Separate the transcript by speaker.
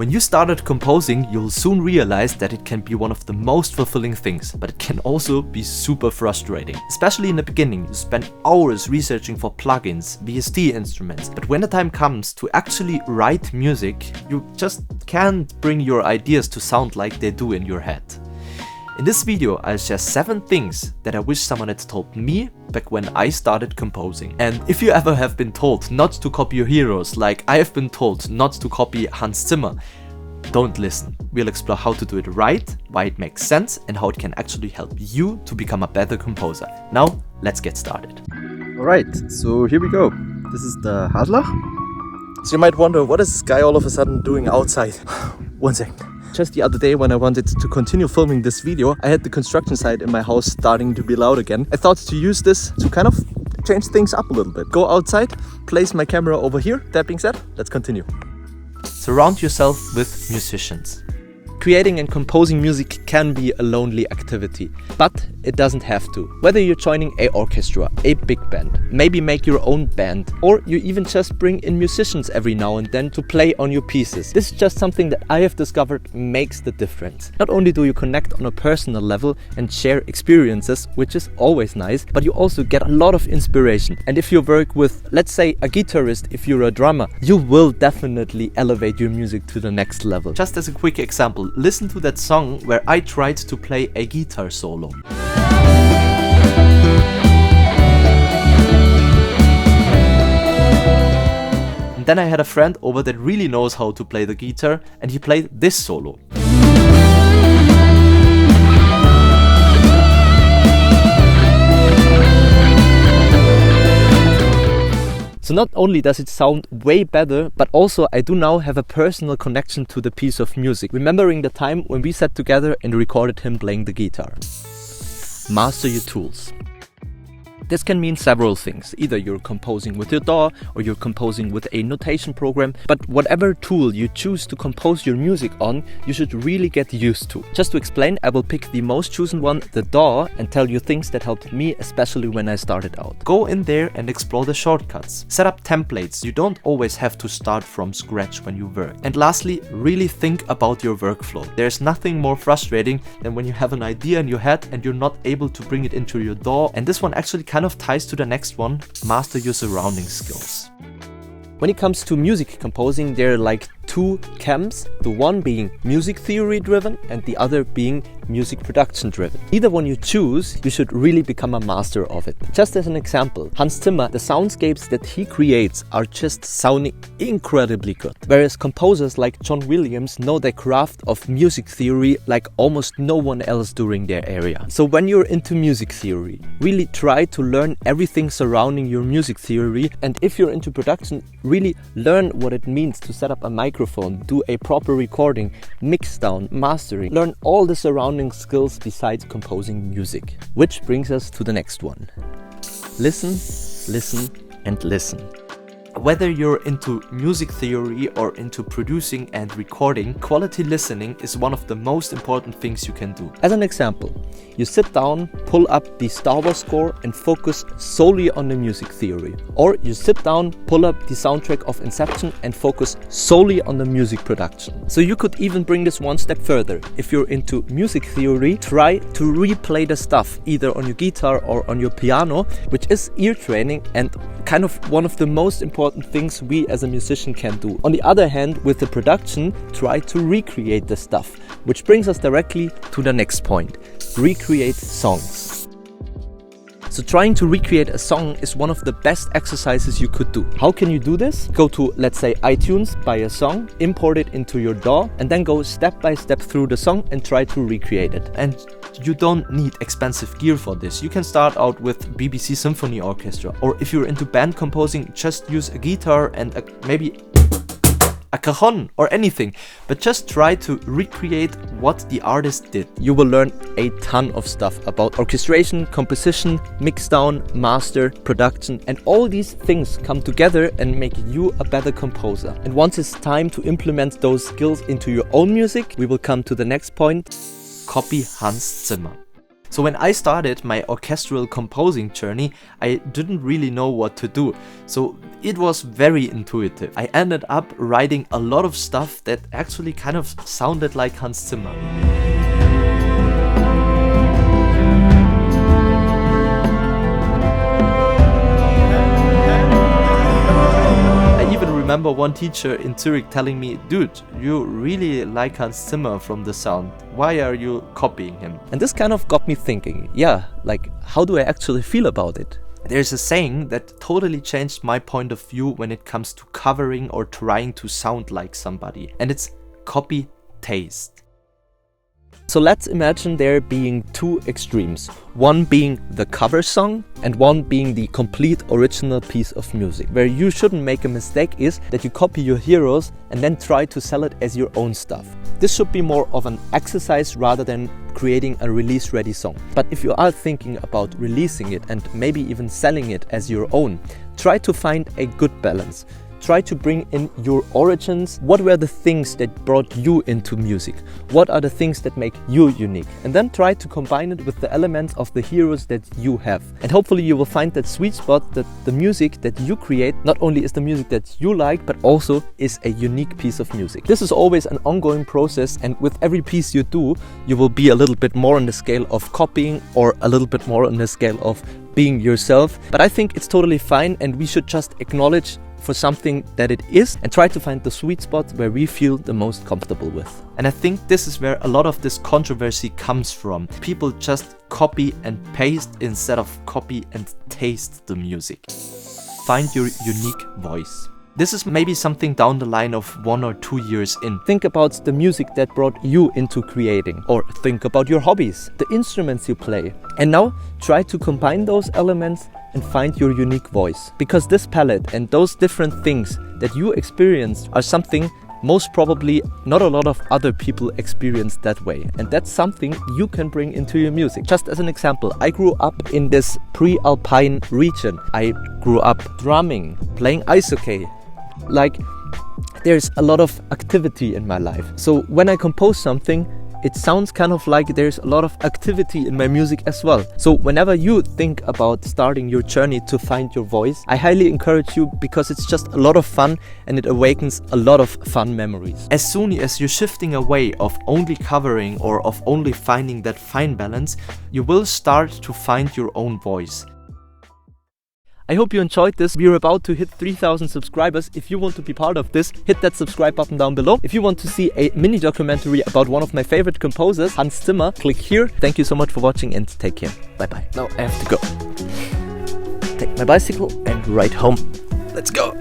Speaker 1: When you started composing, you'll soon realize that it can be one of the most fulfilling things, but it can also be super frustrating. Especially in the beginning, you spend hours researching for plugins, VST instruments, but when the time comes to actually write music, you just can't bring your ideas to sound like they do in your head. In this video, I'll share 7 things that I wish someone had told me back when I started composing. And if you ever have been told not to copy your heroes, like I have been told not to copy Hans Zimmer, don't listen. We'll explore how to do it right, why it makes sense, and how it can actually help you to become a better composer. Now, let's get started.
Speaker 2: Alright, so here we go. This is the Haslach. So you might wonder, what is this guy all of a sudden doing outside? One second. Just the other day when I wanted to continue filming this video, I had the construction site in my house starting to be loud again. I thought to use this to kind of change things up a little bit. Go outside, place my camera over here. That being said, let's continue.
Speaker 1: Surround yourself with musicians. Creating and composing music can be a lonely activity, but it doesn't have to. Whether you're joining a orchestra, a big band, maybe make your own band, or you even just bring in musicians every now and then to play on your pieces. This is just something that I have discovered makes the difference. Not only do you connect on a personal level and share experiences, which is always nice, but you also get a lot of inspiration. And if you work with, let's say, a guitarist, if you're a drummer, you will definitely elevate your music to the next level. Just as a quick example, listen to that song where I tried to play a guitar solo. And then I had a friend over that really knows how to play the guitar, and he played this solo. So not only does it sound way better, but also I do now have a personal connection to the piece of music, remembering the time when we sat together and recorded him playing the guitar. Master your tools. This can mean several things. Either you're composing with your DAW or you're composing with a notation program, but whatever tool you choose to compose your music on, you should really get used to. Just to explain, I will pick the most chosen one, the DAW, and tell you things that helped me, especially when I started out. Go in there and explore the shortcuts. Set up templates. You don't always have to start from scratch when you work. And lastly, really think about your workflow. There's nothing more frustrating than when you have an idea in your head and you're not able to bring it into your DAW. And this one actually kind of ties to the next one: master your surrounding skills. When it comes to music composing, there are like 2 camps, the one being music theory driven and the other being music production driven. Either one you choose, you should really become a master of it. Just as an example, Hans Zimmer, the soundscapes that he creates are just sounding incredibly good. Whereas composers like John Williams know their craft of music theory like almost no one else during their area. So when you're into music theory, really try to learn everything surrounding your music theory, and if you're into production, really learn what it means to set up a microphone, do a proper recording, mix down, mastering. Learn all the surrounding skills besides composing music. Which brings us to the next one. Listen, listen, and listen. Whether you're into music theory or into producing and recording, quality listening is one of the most important things you can do. As an example, you sit down, pull up the Star Wars score and focus solely on the music theory. Or you sit down, pull up the soundtrack of Inception and focus solely on the music production. So you could even bring this one step further. If you're into music theory, try to replay the stuff either on your guitar or on your piano, which is ear training and kind of one of the most important things we as a musician can do. On the other hand, with the production, try to recreate the stuff, which brings us directly to the next point: recreate songs. So trying to recreate a song is one of the best exercises you could do. How can you do this? Go to, let's say, iTunes, buy a song, import it into your DAW, and then go step by step through the song and try to recreate it. And you don't need expensive gear for this. You can start out with BBC Symphony Orchestra, or if you're into band composing, just use a guitar and maybe a cajon or anything, but just try to recreate what the artist did. You will learn a ton of stuff about orchestration, composition, mixdown, master, production, and all these things come together and make you a better composer. And once it's time to implement those skills into your own music, we will come to the next point: copy Hans Zimmer. So when I started my orchestral composing journey, I didn't really know what to do. So it was very intuitive. I ended up writing a lot of stuff that actually kind of sounded like Hans Zimmer. I remember one teacher in Zurich telling me, dude, you really like Hans Zimmer from the sound. Why are you copying him? And this kind of got me thinking, yeah, like, how do I actually feel about it? There's a saying that totally changed my point of view when it comes to covering or trying to sound like somebody. And it's copy taste. So let's imagine there being two extremes, one being the cover song and one being the complete original piece of music. Where you shouldn't make a mistake is that you copy your heroes and then try to sell it as your own stuff. This should be more of an exercise rather than creating a release-ready song. But if you are thinking about releasing it and maybe even selling it as your own, try to find a good balance. Try to bring in your origins. What were the things that brought you into music? What are the things that make you unique? And then try to combine it with the elements of the heroes that you have. And hopefully you will find that sweet spot that the music that you create not only is the music that you like, but also is a unique piece of music. This is always an ongoing process, and with every piece you do, you will be a little bit more on the scale of copying or a little bit more on the scale of being yourself. But I think it's totally fine, and we should just acknowledge for something that it is and try to find the sweet spot where we feel the most comfortable with. And I think this is where a lot of this controversy comes from. People just copy and paste instead of copy and taste the music. Find your unique voice. This is maybe something down the line of 1 or 2 years in. Think about the music that brought you into creating, or think about your hobbies, the instruments you play. And now try to combine those elements and find your unique voice. Because this palette and those different things that you experienced are something most probably not a lot of other people experience that way. And that's something you can bring into your music. Just as an example, I grew up in this pre-alpine region. I grew up drumming, playing ice hockey. Like, there's a lot of activity in my life. So when I compose something, it sounds kind of like there's a lot of activity in my music as well. So whenever you think about starting your journey to find your voice, I highly encourage you, because it's just a lot of fun and it awakens a lot of fun memories. As soon as you're shifting away of only covering or of only finding that fine balance, you will start to find your own voice. I hope you enjoyed this. We're about to hit 3,000 subscribers. If you want to be part of this, hit that subscribe button down below. If you want to see a mini documentary about one of my favorite composers, Hans Zimmer, click here. Thank you so much for watching and take care. Bye bye. Now I have to go. Take my bicycle and ride home. Let's go.